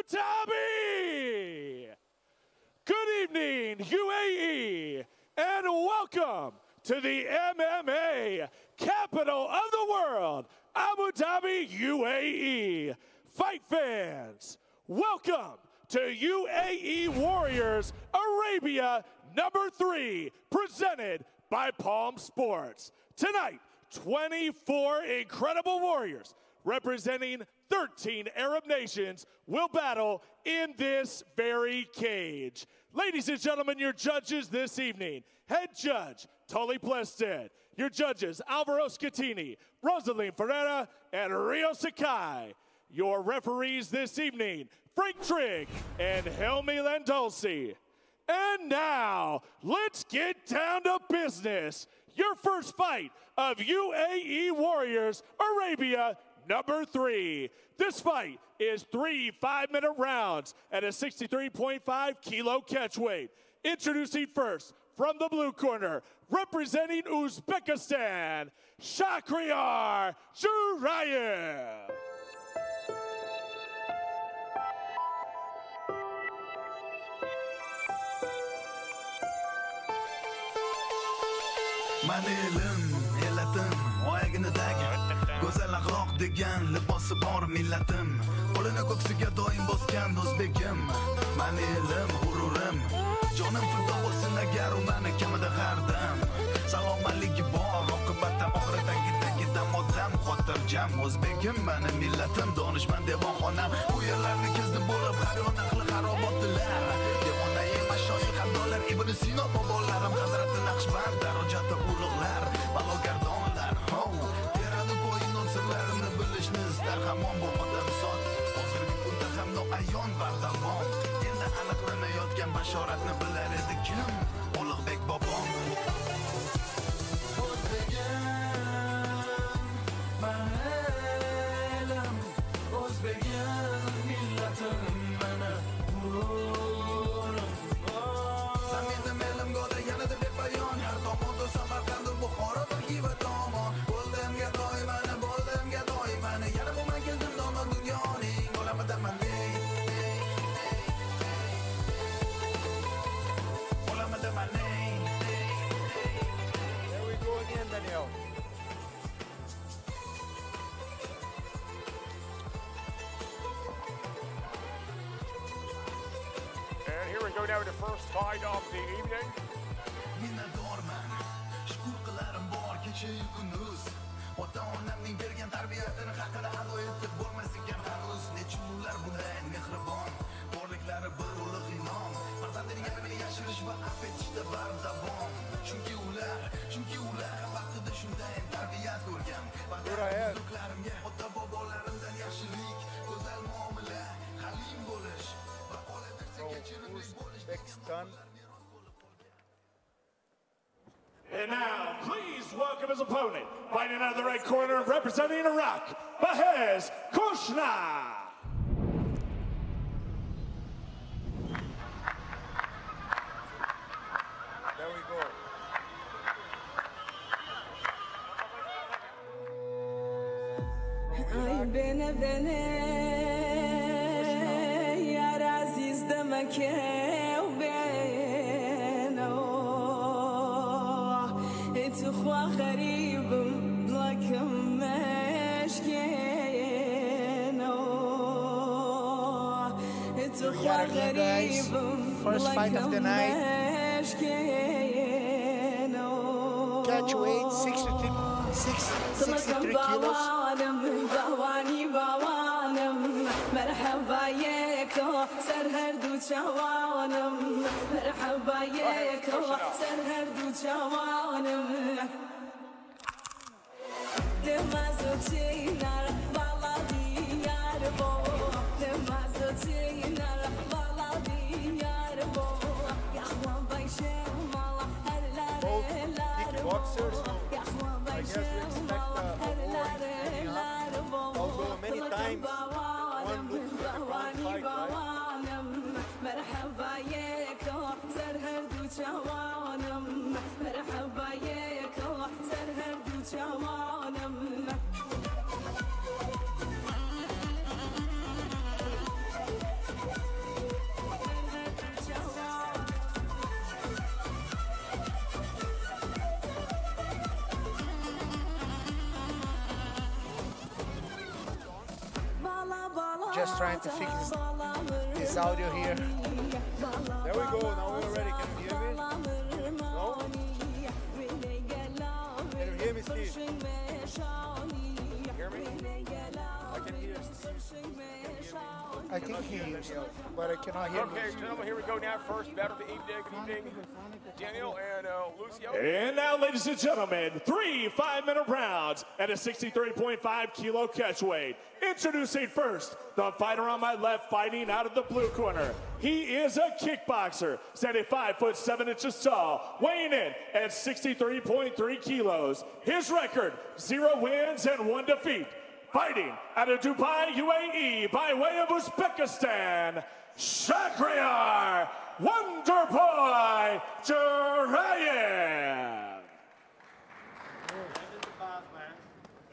Dhabi. Good evening, UAE, and welcome to the MMA capital of the world, Abu Dhabi, UAE. Fight fans, welcome to UAE Warriors Arabia #3, presented by Palm Sports. Tonight, 24 incredible warriors representing 13 Arab nations will battle in this very cage. Ladies and gentlemen, your judges this evening: head judge Tully Plested, your judges Alvaro Scatini, Rosaline Ferreira, and Rio Sakai. Your referees this evening: Frank Trigg and Helmi Landolsi. And now, let's get down to business. Your first fight of UAE Warriors Arabia #3. This fight is 3 5-minute rounds at a 63.5 kilo catch weight. Introducing first, from the blue corner, representing Uzbekistan, SHAKHRIYOR JURAEV. Manelim, elatim, oyag'inidagi go'zal axloq degan libosi bor millatim. Qo'lini ko'ksiga doim bosgan o'zbekim. Manelim, g'ururim, jonim fido bo'lsin agar u meni kamida har dam. Salomatligi bor, oqibatda oxiratdagidan odam xotirjam. O'zbekim meni millatim, donishmand devonxonam. Bu yerlarni kezdim bo'lib har yon aqli xarobotdilar. Devona mashoyix hamdonlar, Ibn Sino bobolarim, Hazrati Naqshband darajati ulug'lar, balogardonlar. Terani bo'yinon sirlarini bilishni istar hamon bu odam zot. Hozirgi kunda ham noayon bardavom. Endi aniqlanayotgan bashoratni bilar edi kim? Ulug'bek bobom. O'zbegim, manelim, o'zbegim, millatim mana Zaminim elim go'da yanada bepayon. Har tomonda Samarqand, Buxoro va Xiva tomon. Bo'ldimga doimani, yana bo'lmay kezdim dono dunyoning olamidaman. Olamidaman. There we go again, Daniel. And here we go now to the first fight of the evening. Minnatdorman, shukur qilarim bor kecha-yu kunduz. Ota-onamning bergan tarbiyatini haqida ado etib bo'lmas ekan hanuz. Nechun ular bunday mehribon, borliklari bir ulug' inom. Farzandining aybini yashirish va afv etishda bardavom. Chunki ular vaqtida shunday tarbiyat ko'rgan. Ota-bobolarimga, ota-bobolarimdan yaxshilik, go'zal muomala, halim bo'lish va qolaversa kechirimli bo'lish. Uzbekistan. And now, please welcome his opponent, fighting out of the right corner, representing Iraq, BAHEZ KHOSHNAW. There we go. Ay bene yar aziz demek تخوى غريب لكن مشكينه تخوى غريب First fight of the night. Catch weight 63 kilos. مرحبا ياكو سرهردو جوانم مرحبا ياكو سرهردو جوانم دمازو تينار بالا ديار بو دمازو تينار بالا ديار بو يا اخوان بايشم مالا هلار Boxers, I guess we expect although many times one looks like a wrong fight, right? مرحبا ياكو سرهردو جوانم مرحبا ياكو سرهردو جوانم just trying to fix this audio here. There we go. Now we're ready. Can you hear me? No? Can you hear me, Steve? Hear me? I can hear Steve. I can hear you, but I cannot hear Okay, you. gentlemen, here we go now. First battle of the evening. Good evening, Daniel and Lucio. And now, ladies and gentlemen, 3 5-minute rounds at a 63.5 kilo catch weight. Introducing first, the fighter on my left, fighting out of the blue corner. He is a kickboxer, standing 5'7" tall, weighing in at 63.3 kilos. His record, 0 wins and 1 defeat. Fighting out of Dubai, UAE, by way of Uzbekistan, SHAKHRIYOR Wonderboy JURAEV.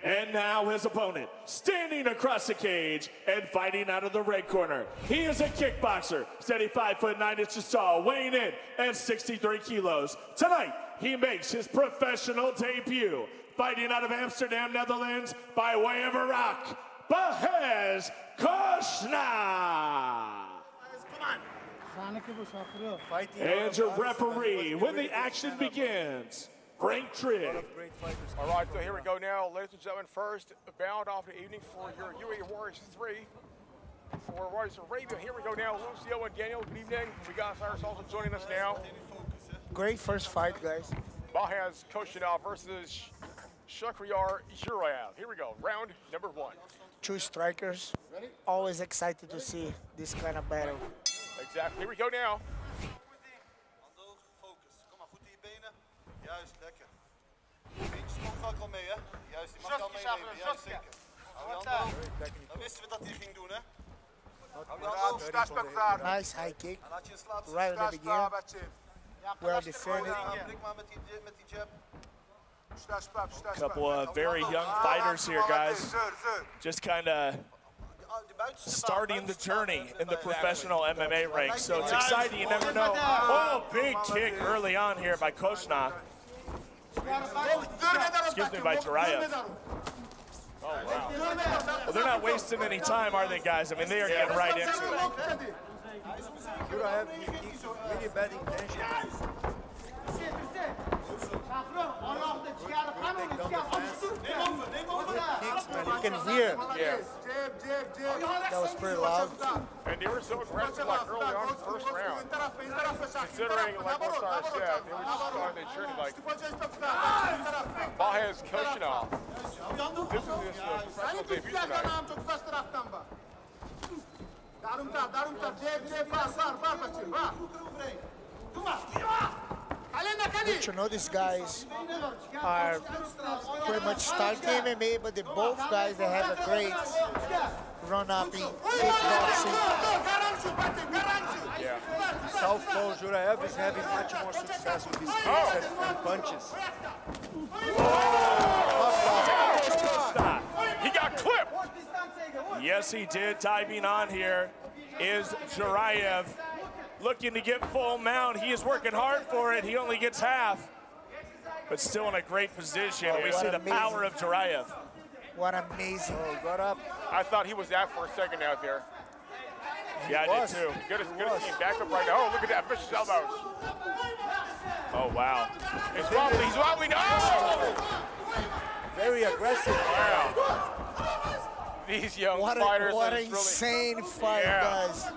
And now his opponent, standing across the cage and fighting out of the red corner. He is a kickboxer, steady 5'9" tall, weighing in at 63 kilos. Tonight, he makes his professional debut, fighting out of Amsterdam, Netherlands, by way of IRAK, BAHEZ KHOSHNAW. And your referee, when the action begins, Frank Trigg. All right, so here we go now. Ladies and gentlemen, first bout off the evening for your UAE Warriors 3. For Warriors Arabia, here we go now. Lucio and Daniel, good evening. We got ourselves joining us now. Great first fight, guys. BAHEZ KHOSHNAW versus SHAKHRIYOR JURAEV. Here we go, round number 1. Two strikers. Always excited to see this kind of battle. Exactly, here we go now. Handen hoog, focus. Kom maar, goed in je benen. Juist, lekker. Eentje sprong vaak al mee, hè? Juist, die mag je al meenemen. Juist, zeker. Hou je handen hoog. Dan wisten we dat hij ging doen, hè? Hou je handen hoog. Nice high kick. En laat je in slaap Right at the beginning. Well defended. Blik maar met die jab. Couple of very young fighters here, guys. Just kind of starting the journey in the professional MMA ranks. So it's exciting, you never know. Oh, big kick early on here by KHOSHNAW. Excuse me, by JURAEV. Oh, wow. Well, they're not wasting any time, are they, guys? I mean, they are getting right into it. JURAEV, he's really bad intentions. You can hear. Yeah. That was pretty loud. And they were so aggressive like early on in the first round. Considering, like what Sar said, they were just starting their journey like BAHEZ KHOSHNAW. This is his professional debut tonight. But you know, these guys are pretty much starting MMA, but they both guys that have a great run-up in kickboxing. Yeah. Southpaw JURAEV is having much more success with his kicks and punches. He got clipped. Yes, he did. Diving on here is JURAEV. Looking to get full mount. He is working hard for it. He only gets half, but still in a great position. We see the power of JURAEV. What amazing. Oh, got up. I thought he was out for a second out there. Yeah, I did too. Good to see him back up right now. Oh, look at that vicious elbows. Oh, wow. He's wobbling. He's wobbling. Oh! Very aggressive. Wow. These young fighters. What an insane fight, guys.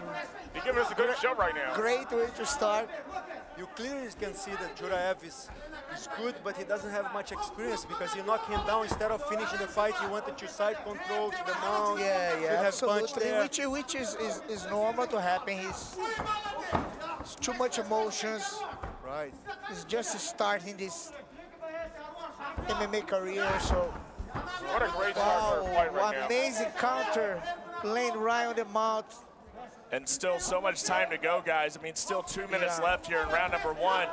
They're giving us a good show right now. Great way to start. You clearly can see that JURAEV is good, but he doesn't have much experience because he knocked him down instead of finishing the fight. He wanted to side control to the mount. Yeah, absolutely. Which is normal to happen. It's too much emotions. Right. He's just starting this MMA career, so. What a great start for a fight right now. Amazing counter, laying right on the mouth. And still so much time to go, guys. I mean, still 2 minutes left here in round number 1.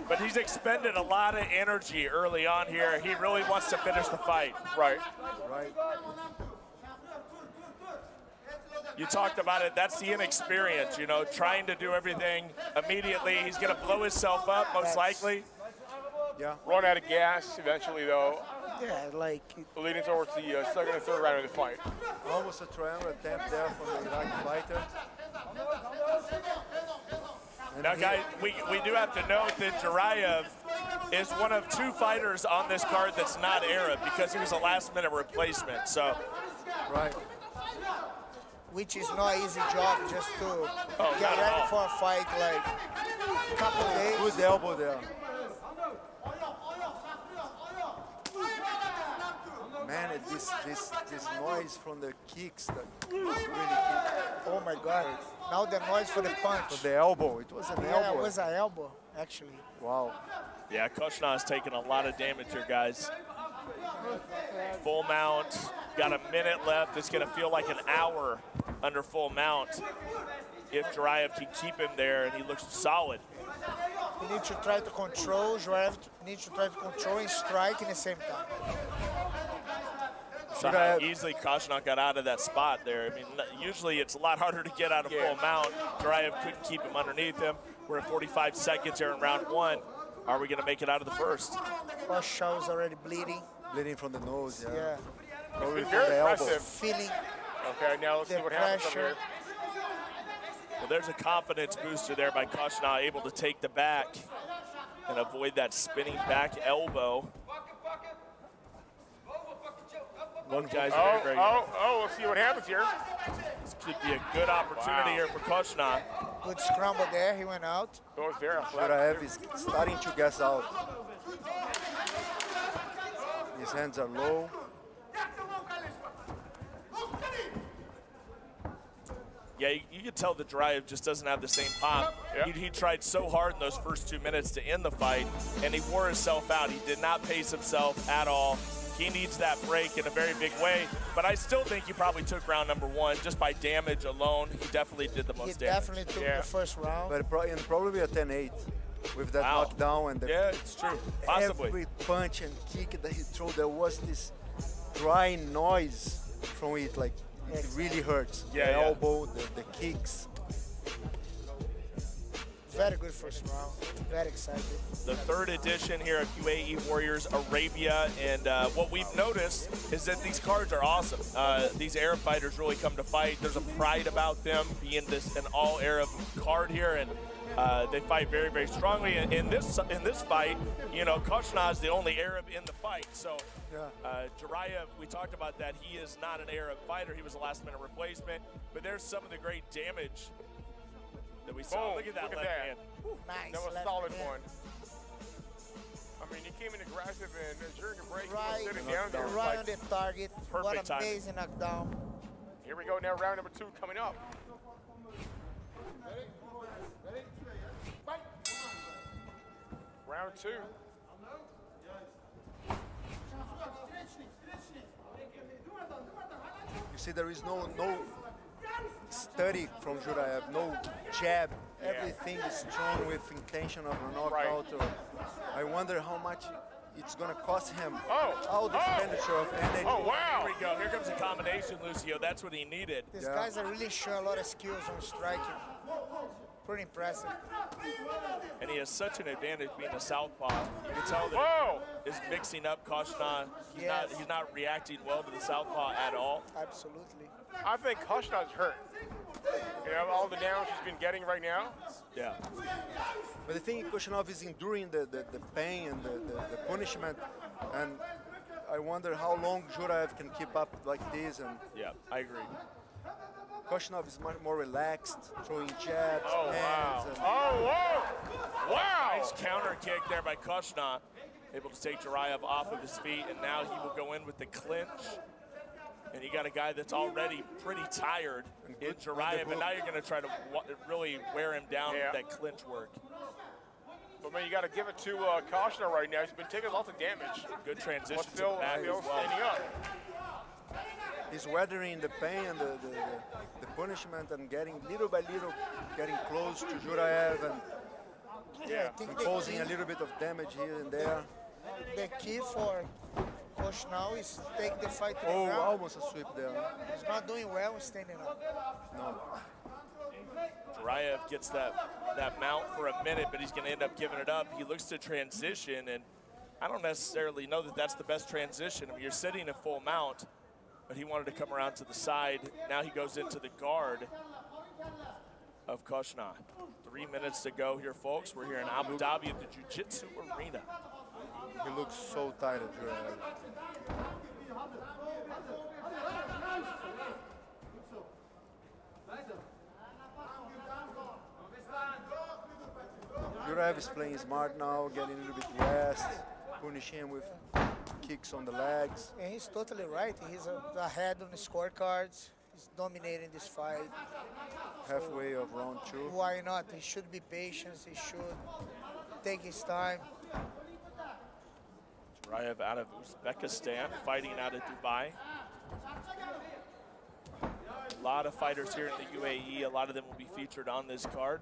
But he's expended a lot of energy early on here. He really wants to finish the fight. Right. Right. You talked about it. That's the inexperience, you know, trying to do everything immediately. He's going to blow himself up, most likely. Yeah. Run out of gas eventually, though. Yeah, like Leading towards the second and third round of the fight. Almost a triangle attempt there from the Iraqi fighter. Now, guys, we do have to note that JURAEV is one of 2 fighters on this card that's not Arab because he was a last-minute replacement. So, right. Which is not an easy job just to get not at ready all. for a fight like a couple days. Good elbow there. Man, this noise from the kicks that really kick. Oh my God. Now the noise for the punch. For the elbow, it was an elbow. Yeah, it was an elbow, actually. Wow. yeah, KHOSHNAW is taking a lot of damage here, guys. Full mount, got a minute left. It's going to feel like an hour under full mount if JURAEV can keep him there, and he looks solid. You need to try to control, JURAEV needs to try to control and strike in the same time. So how easily KHOSHNAW got out of that spot there. I mean, usually it's a lot harder to get out of full mount. JURAEV couldn't keep him underneath him. We're at 45 seconds here in round 1. Are we going to make it out of the first? KHOSHNAW is already bleeding. Bleeding from the nose, yeah. Yeah. Probably from Very the elbow. impressive. Feeling Okay, now let's see the what happens over pressure. here. Well, there's a confidence booster there by KHOSHNAW, able to take the back and avoid that spinning back elbow. Both guys are very, very Let's see what happens here. This could be a good opportunity here for KHOSHNAW. Good scramble there, he went out. Both there. JURAEV is starting to gas out. His hands are low. Yeah, you can tell that JURAEV just doesn't have the same pop. Yeah. He tried so hard in those first 2 minutes to end the fight, and he wore himself out. He did not pace himself at all. He needs that break in a very big way, but I still think he probably took round number 1 just by damage alone. He definitely did the most He damage. definitely took the first round. But probably a 10-8 with that Wow. knockdown and the Yeah, it's true. Possibly. every punch and kick that he threw, there was this dry noise from it, like it really hurts. Yeah, the yeah. elbow, the kicks. Very good first round. Very excited. The 3rd edition here of UAE Warriors Arabia, and what we've noticed is that these cards are awesome. These Arab fighters really come to fight. There's a pride about them being an all-Arab card here, and they fight very, very strongly. And in this fight, you know, KHOSHNAW is the only Arab in the fight. So JURAEV, we talked about that. He is not an Arab fighter. He was a last-minute replacement. But there's some of the great damage that we saw. Boom. Look at that Look at left that. hand. Nice. That was a left solid hand. one. I mean, he came in aggressive, and during the break, Right, he was sitting down there. right on Like, the target. Perfect What timing. amazing knockdown. here we go now, round number 2 coming up. Round 2. You see, there is no study from JURAEV, no jab. Everything is strong with intention of a knockout. I wonder how much it's going to cost him. All the expenditure of energy. Oh, wow. Here we go. Here comes a combination, Lucio. That's what he needed. These guys are really showing a lot of skills on striking. Pretty impressive. And he has such an advantage being a southpaw. You can tell that is mixing up KHOSHNAW. He's not reacting well to the southpaw at all. Absolutely. I think KHOSHNAW's hurt. You know, all the damage he's been getting right now. Yeah. But the thing, KHOSHNAW is enduring the pain and the punishment. And I wonder how long JURAEV can keep up like this. And yeah, I agree. KHOSHNAW is much more relaxed, throwing jabs, Oh, hands. wow. And Wow. Nice counter kick there by KHOSHNAW. Able to take JURAEV off of his feet, and now he will go in with the clinch. And you got a guy that's already pretty tired in JURAEV, and now you're going to try to really wear him down with that clinch work. But, man, you got to give it to KHOSHNAW right now. He's been taking lots of damage. Good transition But still, to the back as well. standing up. he's weathering the pain and the punishment and getting little by little, getting close to JURAEV and I think causing a little bit of damage here and there. the key for KHOSHNAW is take the fight to the Oh, ground. almost a sweep there. He's not doing well standing up. No. JURAEV gets that mount for a minute, but he's going to end up giving it up. He looks to transition, and I don't necessarily know that that's the best transition. I mean, you're sitting at full mount, but he wanted to come around to the side. Now he goes into the guard of KHOSHNAW. 3 minutes to go here, folks. We're here in Abu Dhabi at the Jiu-Jitsu Arena. He looks so tired, JURAEV. JURAEV is playing smart now, getting a little bit rest, punishing him with kicks on the legs. And he's totally right. He's ahead on the scorecards. He's dominating this fight. Halfway of round 2. Why not? He should be patient. He should take his time. JURAEV out of Uzbekistan, fighting out of Dubai. A lot of fighters here in the UAE. A lot of them will be featured on this card.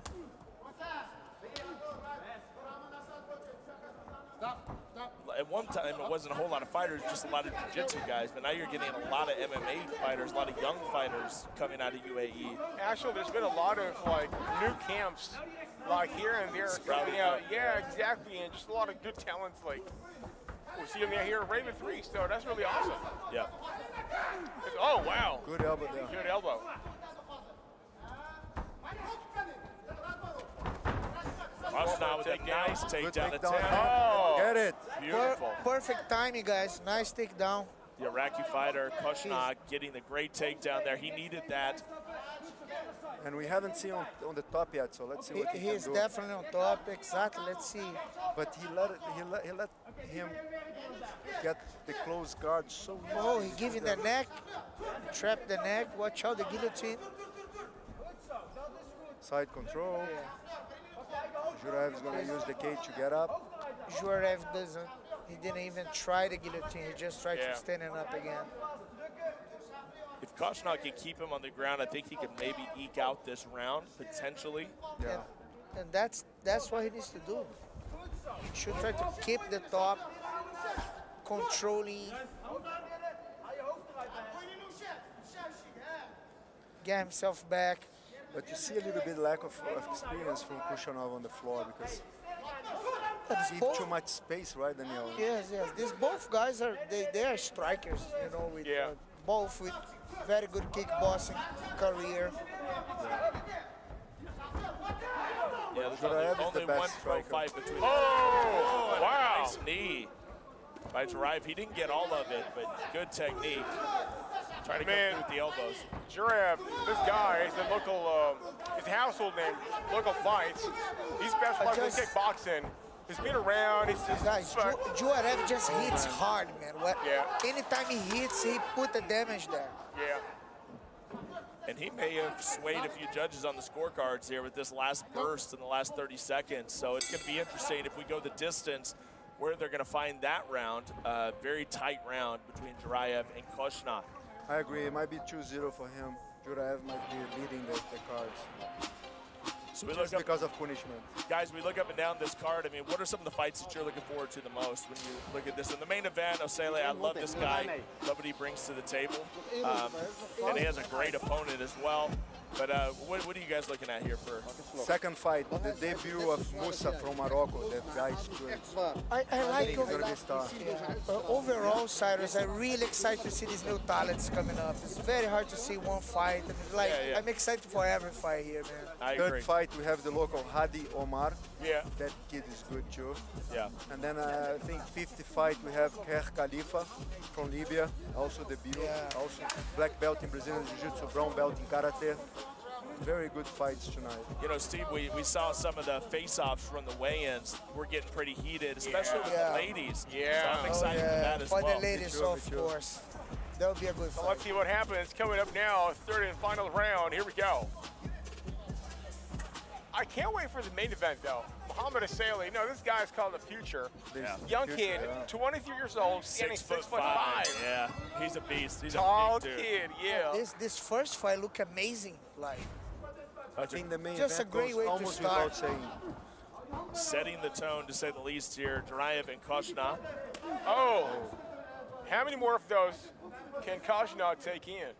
At one time, it wasn't a whole lot of fighters, just a lot of jiu-jitsu guys, but now you're getting a lot of MMA fighters, a lot of young fighters coming out of UAE. Actually, there's been a lot of like new camps, like here and there coming out. Yeah, exactly, and just a lot of good talents. Like we see them here at Raven 3, so that's really awesome. Yeah. Oh wow. Good elbow there. Good elbow. KHOSHNAW with a nice takedown attempt. Oh, get it. Beautiful. Perfect timing, guys. Nice takedown. The Iraqi fighter, KHOSHNAW, getting the great takedown there. He needed that. And we haven't seen on the top yet, so let's see what he He's can do. definitely on top. Exactly. Let's see. But he let him get the close guard so easy. Oh, he giving the neck. Trap the neck. Watch out, the guillotine. Side control. JURAEV is going to use the cage to get up. JURAEV doesn't. He didn't even try the guillotine. He just tried to standing up again. If KHOSHNAW can keep him on the ground, I think he could maybe eke out this round, potentially. Yeah. And that's what he needs to do. He should try to keep the top, controlling, get himself back. But you see a little bit lack of experience from KHOSHNAW on the floor because leave too much space, right, Daniel? Yes. These both guys are they are strikers, you know, with both with very good kickboxing career. Yeah, there's JURAEV only is the one best pro striker. fight between them. Oh, wow. Nice knee by JURAEV. He didn't get all of it, but good technique. Trying to come through with the elbows. JURAEV, this guy is the local, his household name, local fights. He specializes in kickboxing. He's been around. Guys, JURAEV just hits hard, man. Anytime he hits, he put the damage there. Yeah. And he may have swayed a few judges on the scorecards here with this last burst in the last 30 seconds. So it's going to be interesting if we go the distance where they're going to find that round. Very tight round between JURAEV and KHOSHNAW. I agree. It might be 2-0 for him. JURAEV might be leading the cards. So we Just look up, because of punishment. guys, we look up and down this card. I mean, what are some of the fights that you're looking forward to the most when you look at this? In the main event, Osele, I love this guy. Love what he brings to the table. And he has a great opponent as well. But what are you guys looking at here for? Second fight, the debut of Musa from Morocco. That guy's good. I like He's gonna be a star. overall, Cyrus, I'm really excited to see these new talents coming up. It's very hard to see one fight. Like, I'm excited for every fight here, man. I agree. Third fight, we have the local Hadi Omar. Yeah. That kid is good too. Yeah. And then I think 50th fight, we have Kher Khalifa from Libya, also debut. Also black belt in Brazilian Jiu-Jitsu, brown belt in Karate. Very good fights tonight. You know, Steve, we saw some of the face-offs from the weigh-ins. We're getting pretty heated, especially with the ladies. Yeah. So I'm excited for that as well. For the ladies, of course. That'll be a good fight. So let's see what happens. Coming up now, third and final round. Here we go. I can't wait for the main event, though. Muhammad Osele, no, this guy's called the future. Young kid, 23 years old, standing 6'5". Yeah, he's a beast. He's tall a big dude. kid, yeah. This first fight look amazing. Like, I think the main just a event great goes way to almost start. without saying. Setting the tone, to say the least, here. JURAEV and KHOSHNAW. Oh, how many more of those can KHOSHNAW take in?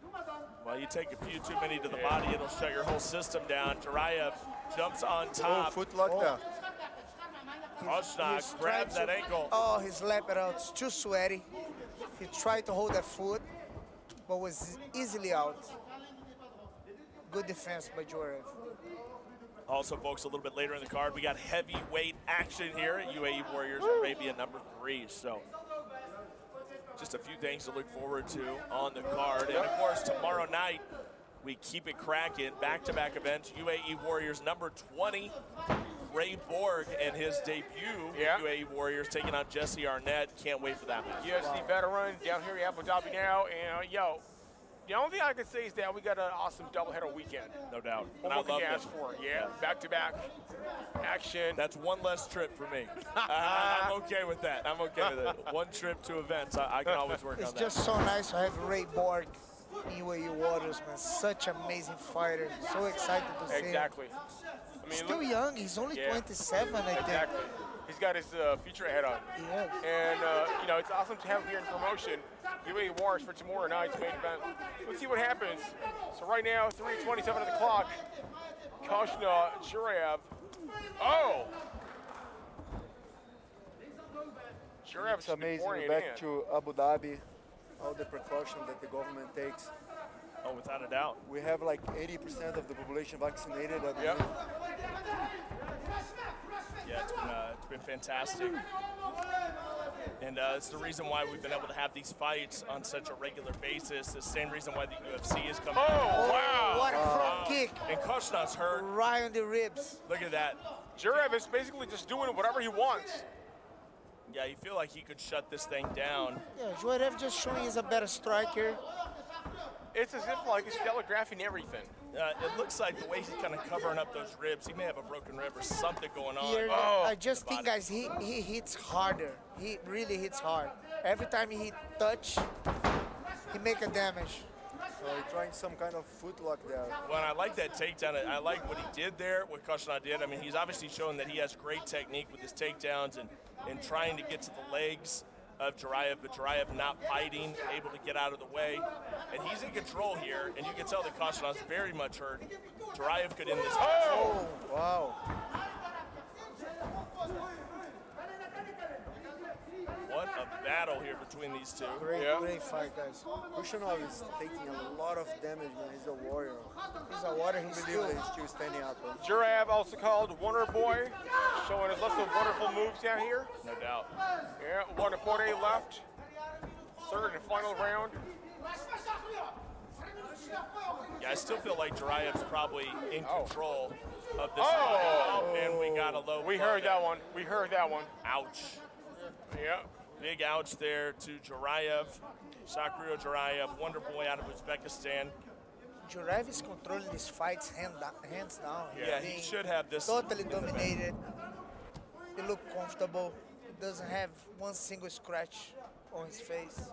Well, you take a few too many to the body, it'll shut your whole system down. JURAEV jumps on top. Oh, foot lock there. KHOSHNAW grabs that ankle. Oh, he slapped it out. It's too sweaty. He tried to hold that foot, but was easily out. Good defense by JURAEV. Also, folks, a little bit later in the card, we got heavyweight action here at UAE Warriors Arabia #3. So just a few things to look forward to on the card. And, of course, tomorrow night, we keep it cracking. Back-to-back events, UAE Warriors #20. Ray Borg and his debut UAE Warriors taking on Jesse Arnett. Can't wait for that match. UFC veteran down here in Abu Dhabi now. And, the only thing I can say is that we got an awesome doubleheader weekend. No doubt. What more can you ask for? Yeah, back-to-back action. That's one less trip for me. I'm okay with that. I'm okay with it. One trip to events, I can always work on that. It's just so nice to have Ray Borg in UAE Warriors, man. Such an amazing fighter. So excited to see him. Exactly. I mean, Still young. He's only 27, I think. Exactly. He's got his future ahead on. Yes. And, it's awesome to have him here in promotion. UAE Warriors for tomorrow night's main event. Let's see what happens. So right now, 3:27 of the clock. KHOSHNAW, JURAEV. Oh! JURAEV It's amazing. We're back to Abu Dhabi. All the precautions that the government takes. Oh, without a doubt. We have like 80% of the population vaccinated. Yeah, it's been fantastic. And it's the reason why we've been able to have these fights on such a regular basis. The same reason why the UFC is coming. Oh, wow. What a front kick. And KHOSHNAW's hurt. Right on the ribs. Look at that. JURAEV is basically just doing whatever he wants. Yeah, you feel like he could shut this thing down. Yeah, JURAEV just showing he's a better striker. It's as if like he's telegraphing everything. It looks like the way he's kind of covering up those ribs, he may have a broken rib or something going on. Here, I just think, guys, he hits harder. He really hits hard. Every time he touch, he make a damage. So he's trying some kind of footlock there. Well, and I like that takedown. I like what he did there, what KHOSHNAW did. I mean, he's obviously shown that he has great technique with his takedowns and trying to get to the legs of JURAEV, but JURAEV not fighting, able to get out of the way. And he's in control here, and you can tell that KHOSHNAW's very much hurt. JURAEV could end this match. Oh, wow. What a battle here between these two. Great fight, guys. KHOSHNAW is taking a lot of damage, man. He's a warrior. He's a warrior. He's still standing up. JURAEV, also called Wonder Boy, showing us lots of wonderful moves down here. No doubt. Yeah, 1:40 left. Third and final round. Yeah, I still feel like JURAEV's probably in control of this fight. And we got a low. We heard that one. We heard that one. Ouch. Yeah. Big ouch there to JURAEV. SHAKHRIYOR JURAEV, Wonder Boy out of Uzbekistan. JURAEV is controlling these fights hands down. Yeah, he should have this. Totally dominated. He look comfortable. He doesn't have one single scratch on his face.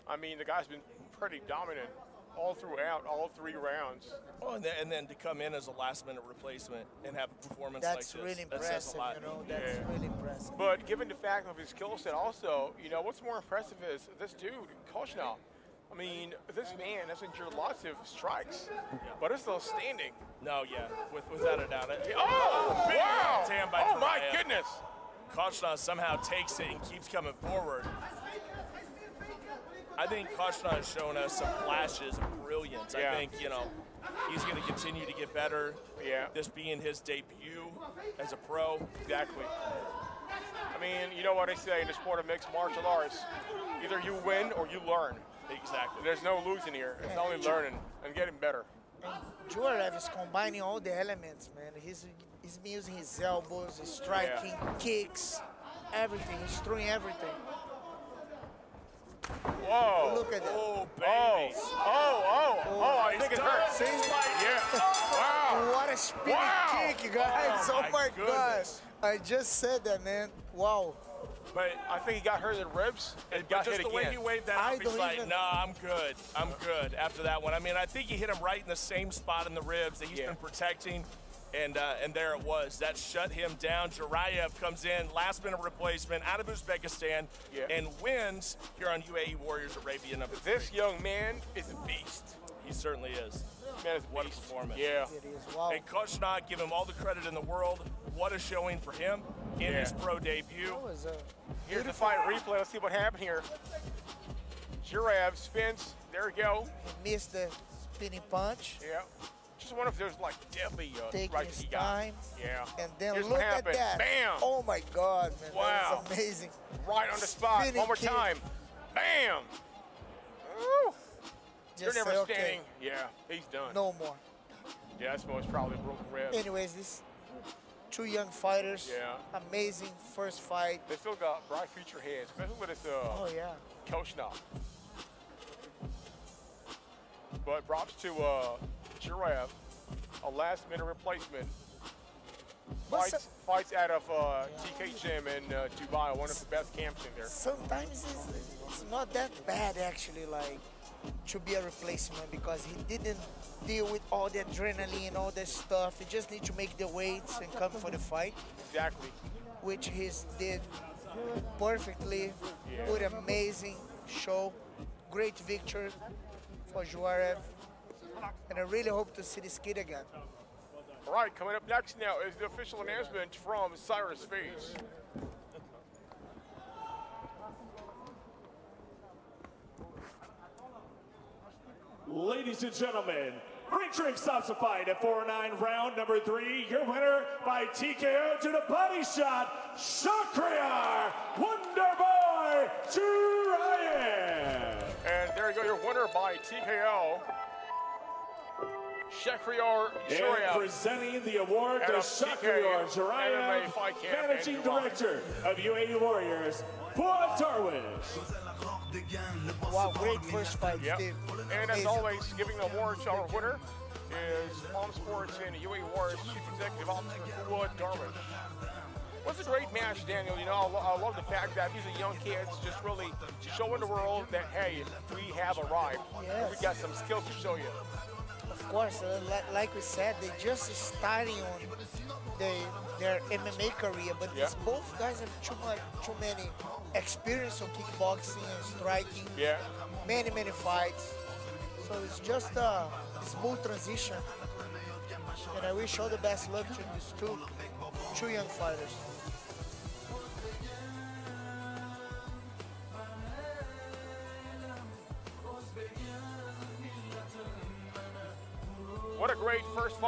I mean, the guy's been pretty dominant all throughout, all 3 rounds. Oh, and then to come in as a last-minute replacement and have a performance like this. That's really that says impressive, a lot. you know. That's really impressive. But given the fact of his skill set also, what's more impressive is this dude, KHOSHNAW. I mean, this man has endured lots of strikes, but it's still standing. No, yeah, without a doubt. Oh, big wow! Tam by Oh, my JURAEV. goodness! KHOSHNAW somehow takes it and keeps coming forward. I think KHOSHNAW has shown us some flashes of brilliance. Yeah. I think, he's going to continue to get better. Yeah. This being his debut as a pro. Exactly. I mean, you know what I say in the sport of mixed martial arts? Either you win or you learn. Exactly. There's no losing here. It's only learning and getting better. And JURAEV is combining all the elements, man. He's been using his elbows, his striking, kicks, everything. He's throwing everything. Whoa. Look at that. Oh, baby. I think it hurt. See? Yeah. Wow. What a spinning kick, you guys. Oh, my gosh. I just said that, man. Wow. But I think he got hurt in the ribs and But got just hit the way again. he waved that up, he's like, nah, I'm good. I'm good after that one. I mean, I think he hit him right in the same spot in the ribs that he's been protecting. And there it was. That shut him down. JURAEV comes in, last-minute replacement out of Uzbekistan, and wins here on UAE Warriors Arabia #3. This young man is a beast. He certainly is. Man is What a performance. Yeah. It is. Wow. And KHOSHNAW, give him all the credit in the world. What a showing for him. in his pro debut. Here's the fight replay. Let's see what happened here. JURAEV spins. There we go. He missed the spinning punch. Yeah. Just wonder if there's like deadly taking right his he got. time. Yeah. And then Here's look what at happened. that. Bam. Oh my God, man. Wow. That was amazing. Right on the spot. Spinning One more kick. time. Bam. Woo. You're Just never say, okay, standing. Yeah, he's done. no more. Yeah, that's most probably a broken rib. Anyways, these two young fighters. Yeah. Amazing first fight. They still got bright future ahead, especially with this Oh yeah. KHOSHNAW. But props to JURAEV, a last-minute replacement. Fights out of TK Gym in Dubai, one of the best camps in there. Sometimes it's not that bad actually, like to be a replacement, because he didn't deal with all the adrenaline, all that stuff. He just need to make the weights and come for the fight. Exactly. Which he did perfectly. Yeah. Put amazing show. Great victory for JURAEV. And I really hope to see this kid again. All right, coming up next now is the official announcement from Cyrus Faze. Ladies and gentlemen, Ring Trick stops the fight at 4-9, round number 3. Your winner by TKO to the body shot, SHAKHRIYOR, Wonderboy JURAEV. And there you go, your winner by TKO, SHAKHRIYOR JURAEV. And presenting the award to SHAKHRIYOR JURAEV, Managing Director of UAE Warriors, Fuad Darwish. Wow, great first fight, Yep. Steve. And as always, giving the award to our winner is Palm Sports and UAE Warriors Chief Executive Officer Fuad Darwish. What's a great match, Daniel? You know, I love the fact that these are young kids just really showing the world that, hey, we have arrived. Yes. We got some skills to show you. Of course, like we said, they just starting on their MMA career, but these both guys have too many experience on kickboxing and striking. Yeah. Many fights. So it's just a smooth transition. And I wish all the best luck to these two young fighters. What a great first fight.